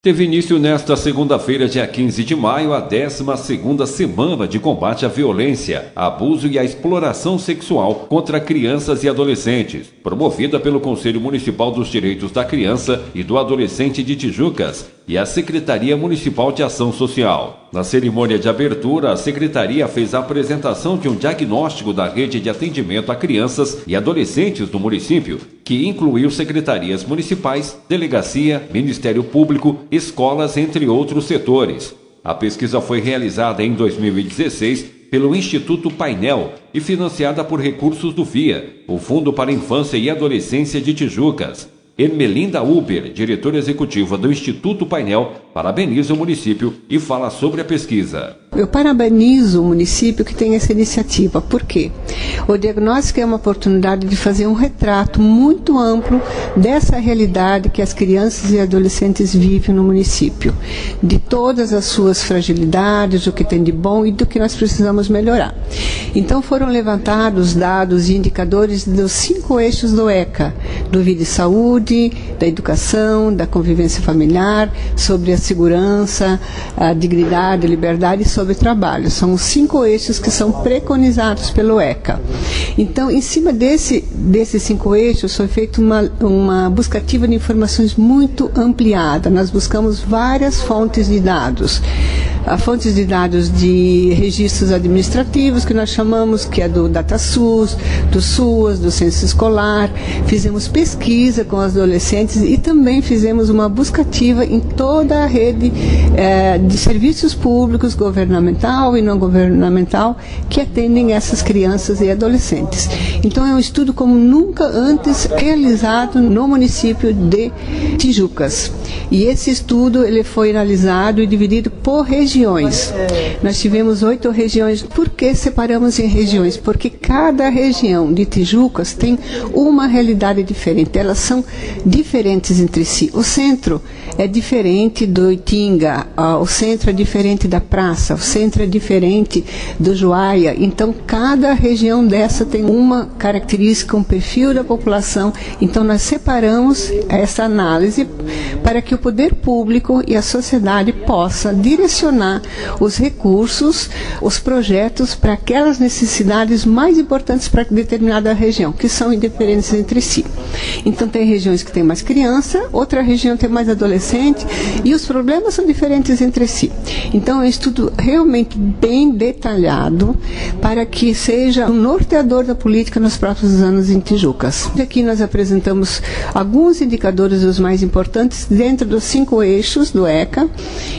Teve início nesta segunda-feira, dia 15 de maio, a 12ª Semana de Combate à Violência, Abuso e à Exploração Sexual contra Crianças e Adolescentes, promovida pelo Conselho Municipal dos Direitos da Criança e do Adolescente de Tijucas e a Secretaria Municipal de Ação Social. Na cerimônia de abertura, a Secretaria fez a apresentação de um diagnóstico da rede de atendimento a crianças e adolescentes do município, que incluiu secretarias municipais, delegacia, Ministério Público, escolas, entre outros setores. A pesquisa foi realizada em 2016 pelo Instituto Painel e financiada por recursos do FIA, o Fundo para a Infância e Adolescência de Tijucas. Ermelinda Uber, diretora executiva do Instituto Painel, parabeniza o município e fala sobre a pesquisa. Eu parabenizo o município que tem essa iniciativa. Por quê? O diagnóstico é uma oportunidade de fazer um retrato muito amplo dessa realidade que as crianças e adolescentes vivem no município, de todas as suas fragilidades, o que tem de bom e do que nós precisamos melhorar. Então foram levantados dados e indicadores dos 5 eixos do ECA, do Vida e Saúde, da educação, da convivência familiar, sobre a segurança, a dignidade, a liberdade e sobre trabalho. São os 5 eixos que são preconizados pelo ECA. Então, em cima desses 5 eixos, foi feita uma buscativa de informações muito ampliada. Nós buscamos várias fontes de dados. Fontes de dados de registros administrativos, que nós chamamos, que é do DataSUS, do SUAS, do Censo Escolar. Fizemos pesquisa com os adolescentes e também fizemos uma buscativa em toda a rede de serviços públicos, governamental e não governamental, que atendem essas crianças e adolescentes. Então é um estudo como nunca antes realizado no município de Tijucas. E esse estudo ele foi analisado e dividido por regiões. Nós tivemos 8 regiões. Por que separamos em regiões? Porque cada região de Tijucas tem uma realidade diferente. Elas são diferentes entre si. O centro é diferente do Itinga, o centro é diferente da praça, o centro é diferente do Joaia. Então, cada região dessa tem uma característica, um perfil da população. Então, nós separamos essa análise para que o poder público e a sociedade possa direcionar os recursos, os projetos para aquelas necessidades mais importantes para determinada região, que são independentes entre si. Então, tem regiões que têm mais criança, outra região tem mais adolescente, e os problemas são diferentes entre si. Então, é um estudo realmente bem detalhado para que seja um norteador da política nos próximos anos em Tijucas. Aqui nós apresentamos alguns indicadores dos mais importantes dentro dos 5 eixos do ECA.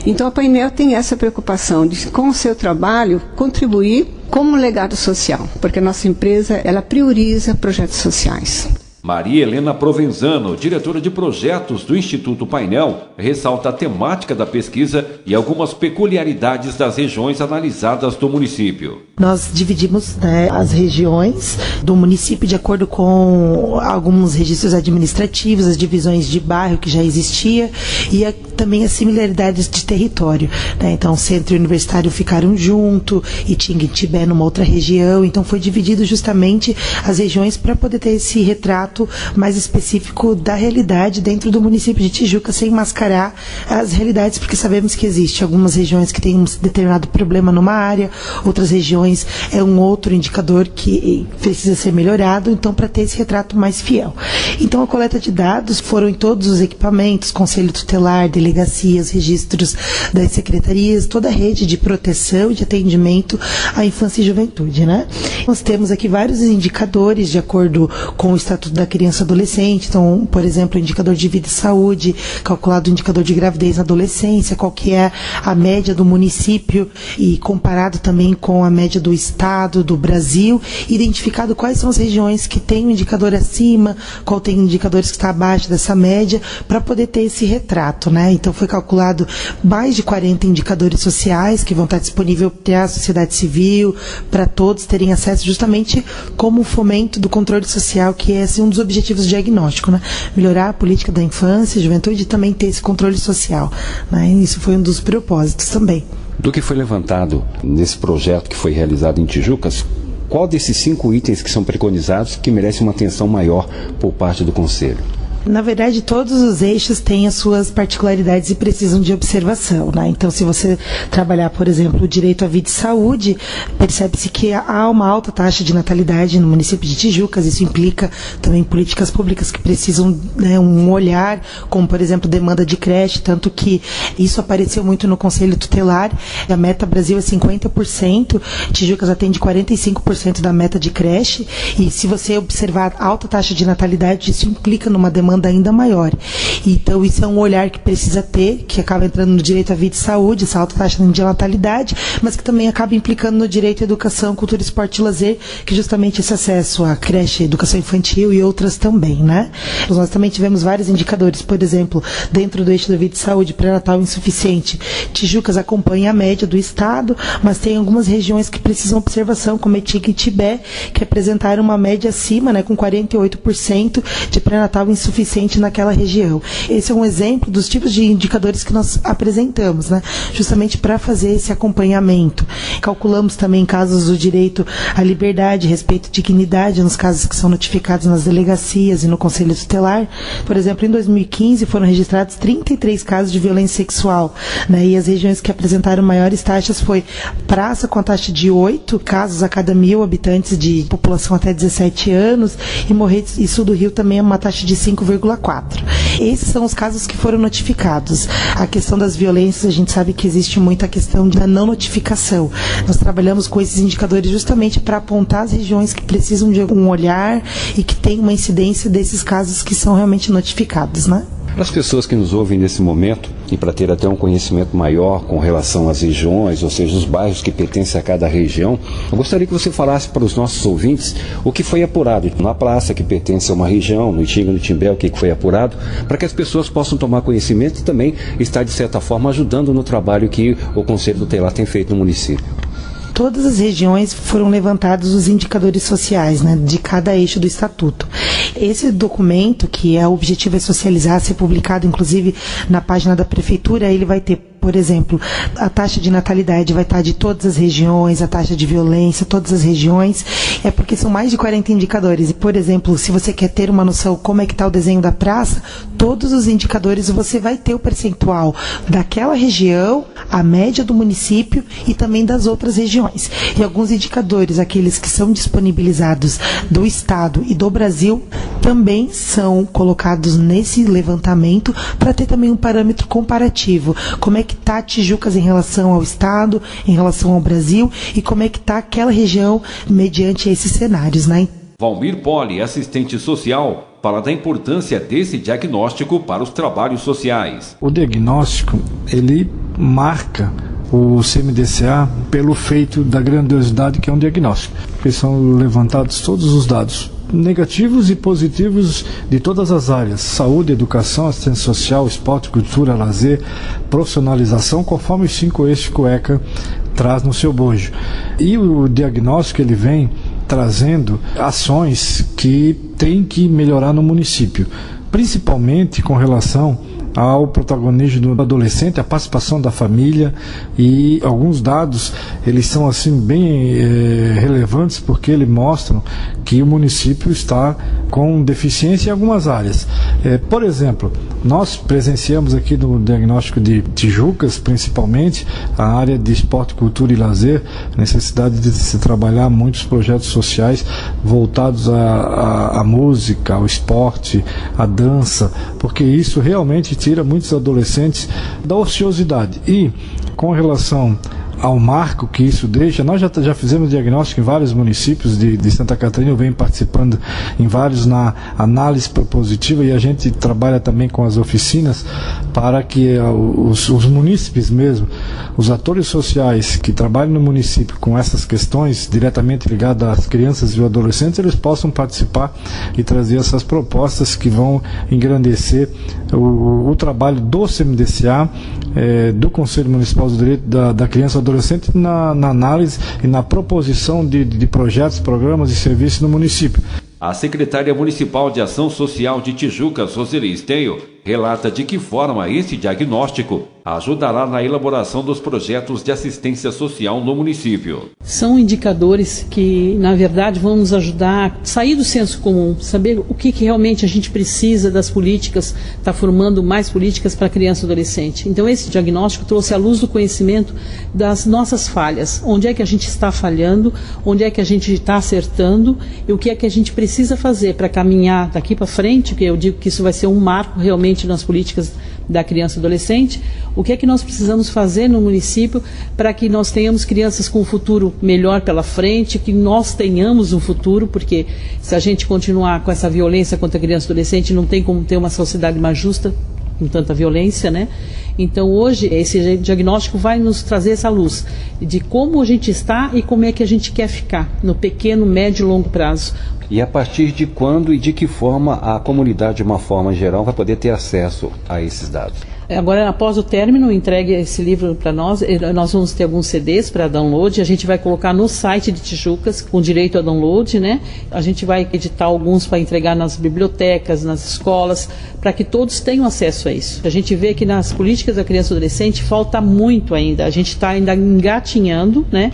Então, a Painel tem essa preocupação de, com o seu trabalho, contribuir como legado social, porque a nossa empresa ela prioriza projetos sociais. Maria Helena Provenzano, diretora de projetos do Instituto Painel, ressalta a temática da pesquisa e algumas peculiaridades das regiões analisadas do município. Nós dividimos as regiões do município de acordo com alguns registros administrativos, as divisões de bairro que já existia e também as similaridades de território. Então, o centro e o universitário ficaram junto, Itinga e Tibé numa outra região. Então, foi dividido justamente as regiões para poder ter esse retrato mais específico da realidade dentro do município de Tijuca, sem mascarar as realidades, porque sabemos que existe algumas regiões que têm um determinado problema numa área, outras regiões é um outro indicador que precisa ser melhorado, então para ter esse retrato mais fiel. Então a coleta de dados foram em todos os equipamentos, conselho tutelar, delegacias, registros das secretarias, toda a rede de proteção e de atendimento à infância e juventude, Nós temos aqui vários indicadores de acordo com o Estatuto da Criança e Adolescente. Então, por exemplo, o indicador de vida e saúde, calculado o indicador de gravidez na adolescência, qual que é a média do município e comparado também com a média do estado, do Brasil, identificado quais são as regiões que têm um indicador acima, qual tem indicadores que está abaixo dessa média, para poder ter esse retrato, Então, foi calculado mais de 40 indicadores sociais que vão estar disponíveis para a sociedade civil, para todos terem acesso, justamente como o fomento do controle social, que é um dos objetivos do diagnóstico, melhorar a política da infância e juventude e também ter esse controle social. Isso foi um dos propósitos também. Do que foi levantado nesse projeto que foi realizado em Tijucas, qual desses 5 itens que são preconizados que merece uma atenção maior por parte do Conselho? Na verdade, todos os eixos têm as suas particularidades e precisam de observação, né? Então, se você trabalhar, por exemplo, o direito à vida e saúde, percebe-se que há uma alta taxa de natalidade no município de Tijucas. Isso implica também políticas públicas que precisam, né, um olhar, como, por exemplo, demanda de creche, tanto que isso apareceu muito no Conselho Tutelar. A meta Brasil é 50%, Tijucas atende 45% da meta de creche, e se você observar a alta taxa de natalidade, isso implica numa demanda ainda maior. Então, isso é um olhar que precisa ter, que acaba entrando no direito à vida e saúde, essa alta taxa de natalidade, mas que também acaba implicando no direito à educação, cultura, esporte e lazer, que justamente esse acesso à creche, educação infantil e outras também, né? Nós também tivemos vários indicadores, por exemplo, dentro do eixo da vida e saúde, pré-natal insuficiente, Tijucas acompanha a média do estado, mas tem algumas regiões que precisam observação, como Etica e Tibé, que apresentaram uma média acima, né, com 48% de pré-natal insuficiente naquela região. Esse é um exemplo dos tipos de indicadores que nós apresentamos, né, justamente para fazer esse acompanhamento. Calculamos também casos do direito à liberdade, respeito e dignidade, nos casos que são notificados nas delegacias e no Conselho Tutelar. Por exemplo, em 2015 foram registrados 33 casos de violência sexual, né, e as regiões que apresentaram maiores taxas foi Praça, com a taxa de 8 casos a cada 1.000 habitantes de população até 17 anos, e Morretes e Sul do Rio também é uma taxa de 5,4. Esses são os casos que foram notificados. A questão das violências, a gente sabe que existe muita questão da não notificação. Nós trabalhamos com esses indicadores justamente para apontar as regiões que precisam de um olhar e que tem uma incidência desses casos que são realmente notificados, né? Para as pessoas que nos ouvem nesse momento, e para ter até um conhecimento maior com relação às regiões, ou seja, os bairros que pertencem a cada região, eu gostaria que você falasse para os nossos ouvintes o que foi apurado na praça que pertence a uma região, no Itinga, no Timbé, o que foi apurado, para que as pessoas possam tomar conhecimento e também estar, de certa forma, ajudando no trabalho que o Conselho Tutelar tem feito no município. Todas as regiões foram levantados os indicadores sociais, né, de cada eixo do Estatuto. Esse documento, que o objetivo é socializar, ser publicado inclusive na página da Prefeitura, ele vai ter, por exemplo, a taxa de natalidade vai estar de todas as regiões, a taxa de violência, todas as regiões, porque são mais de 40 indicadores. E, por exemplo, se você quer ter uma noção como é que está o desenho da praça, todos os indicadores você vai ter o percentual daquela região, a média do município e também das outras regiões. E alguns indicadores, aqueles que são disponibilizados do Estado e do Brasil, também são colocados nesse levantamento para ter também um parâmetro comparativo. Como é que está Tijucas em relação ao Estado, em relação ao Brasil, e como é que está aquela região mediante esses cenários, né? Valmir Poli, assistente social, fala da importância desse diagnóstico para os trabalhos sociais. O diagnóstico, ele marca o CMDCA pelo feito da grandiosidade que é um diagnóstico, porque são levantados todos os dados negativos e positivos de todas as áreas: saúde, educação, assistência social, esporte, cultura, lazer, profissionalização, conforme os 5 eixos que o ECA traz no seu bojo. E o diagnóstico, ele vem trazendo ações que tem que melhorar no município, principalmente com relação ao protagonismo do adolescente, a participação da família, e alguns dados, eles são assim bem relevantes, porque eles mostram que o município está com deficiência em algumas áreas. Por exemplo, nós presenciamos aqui no diagnóstico de Tijucas, principalmente, a área de esporte, cultura e lazer, a necessidade de se trabalhar muitos projetos sociais voltados à música, ao esporte, à dança, porque isso realmente tira muitos adolescentes da ociosidade. E com relação ao marco que isso deixa, nós já fizemos diagnóstico em vários municípios de Santa Catarina, eu venho participando em vários na análise propositiva, e a gente trabalha também com as oficinas para que os munícipes mesmo, os atores sociais que trabalham no município com essas questões diretamente ligadas às crianças e adolescentes, eles possam participar e trazer essas propostas que vão engrandecer o trabalho do CMDCA, do Conselho Municipal do Direito da Criança e Adolescente na análise e na proposição de projetos, programas e serviços no município. A secretária municipal de Ação Social de Tijucas, Roseli Esteio, relata de que forma esse diagnóstico ajudará na elaboração dos projetos de assistência social no município. São indicadores que, na verdade, vão nos ajudar a sair do senso comum, saber o que realmente a gente precisa das políticas, está formando mais políticas para criança e adolescente. Então, esse diagnóstico trouxe à luz do conhecimento das nossas falhas, onde é que a gente está falhando, onde é que a gente está acertando e o que é que a gente precisa fazer para caminhar daqui para frente, que eu digo que isso vai ser um marco realmente nas políticas da criança e adolescente. O que é que nós precisamos fazer no município para que nós tenhamos crianças com um futuro melhor pela frente, que nós tenhamos um futuro, porque se a gente continuar com essa violência contra a criança e adolescente, não tem como ter uma sociedade mais justa com tanta violência, né? Então hoje esse diagnóstico vai nos trazer essa luz de como a gente está e como é que a gente quer ficar no pequeno, médio e longo prazo. E a partir de quando e de que forma a comunidade, de uma forma geral, vai poder ter acesso a esses dados? Agora, após o término, entregue esse livro para nós. Nós vamos ter alguns CDs para download. A gente vai colocar no site de Tijucas, com direito a download, né? A gente vai editar alguns para entregar nas bibliotecas, nas escolas, para que todos tenham acesso a isso. A gente vê que nas políticas da criança e adolescente falta muito ainda. A gente está ainda engatinhando, né?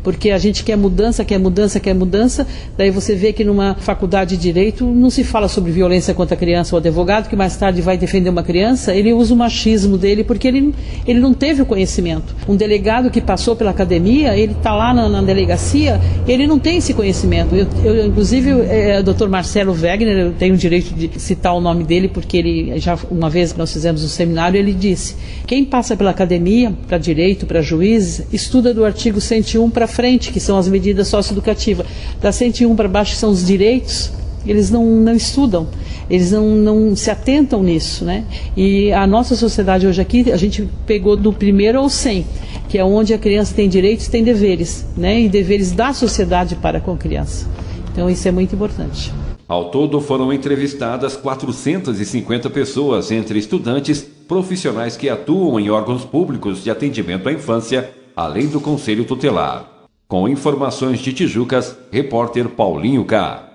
Porque a gente quer mudança, quer mudança, quer mudança. Daí você vê que numa faculdade de Direito não se fala sobre violência contra a criança. O advogado que mais tarde vai defender uma criança, ele usa o machismo dele porque ele não teve o conhecimento. Um delegado que passou pela academia, ele está lá na delegacia, ele não tem esse conhecimento. Inclusive, o Dr. Marcelo Wegner, eu tenho o direito de citar o nome dele, porque ele já uma vez nós fizemos um seminário, ele disse: quem passa pela academia, para direito, para juízes, estuda do artigo 101 para frente, que são as medidas socioeducativas. Da 101 para baixo, que são os direitos, eles não estudam, eles não se atentam nisso, né? E a nossa sociedade hoje aqui, a gente pegou do primeiro ao 100, que é onde a criança tem direitos e tem deveres, né? E deveres da sociedade para com a criança. Então isso é muito importante. Ao todo foram entrevistadas 450 pessoas, entre estudantes, profissionais que atuam em órgãos públicos de atendimento à infância, além do Conselho Tutelar. Com informações de Tijucas, repórter Paulinho K.